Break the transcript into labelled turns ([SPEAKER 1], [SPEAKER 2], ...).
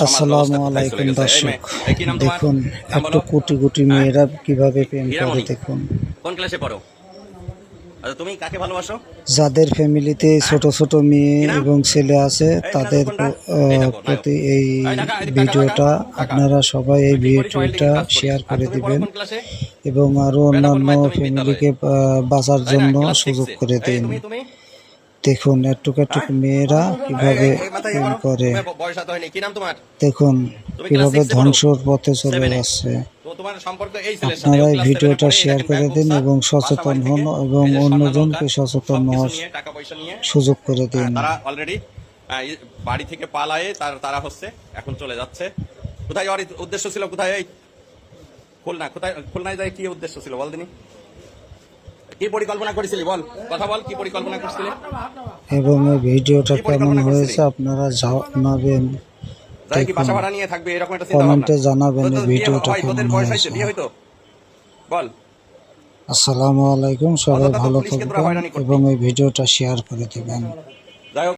[SPEAKER 1] আসসালামু আলাইকুম দর্শক, দেখুন এত কোটি কোটি মেয়েরা কিভাবে প্রেম করে। দেখুন
[SPEAKER 2] কোন ক্লাসে পড়ো? আচ্ছা, তুমি কাকে ভালোবাসো?
[SPEAKER 1] যাদের ফ্যামিলিতে ছোট ছোট মেয়ে এবং ছেলে আছে তাদের প্রতি এই ভিডিওটা আপনারা সবাই এই ভিডিওটা শেয়ার করে দিবেন এবং আরও অন্যান্য ফ্যামিলিকে বাঁচার জন্য সুযোগ করে দিন। দেখুন এটুক মেয়েরা কিভাবে প্রেম করে, দেখুন কিভাবে ধ্বংসর পথে চলে যাচ্ছে। আপনারা এই ভিডিওটা শেয়ার করে দিন এবং সচেতন হন এবং অন্যজনকে সচেতন হওয়ার সুযোগ করে দিন।
[SPEAKER 2] তারা অলরেডি বাড়ি থেকে পালায়ে তারা হচ্ছে এখন চলে যাচ্ছে। কোথায় যাওয়ার উদ্দেশ্য ছিল? কোথায়? এই খুলনা। কোথায় খুলনায় যায়? কি উদ্দেশ্য ছিল বল দিনি? কি পরিকল্পনা করেছিলি বল, কথা বল, কি পরিকল্পনা করেছিলি?
[SPEAKER 1] এবং এই ভিডিওটা কেমন হয়েছে আপনারা জানাবেন, কমেন্টে জানাবেন এই ভিডিওটা কেমন হয়েছে।
[SPEAKER 2] বল।
[SPEAKER 1] আসসালামু আলাইকুম, সবাই ভালো থাকবেন এবং এই ভিডিওটা শেয়ার করে দিবেন।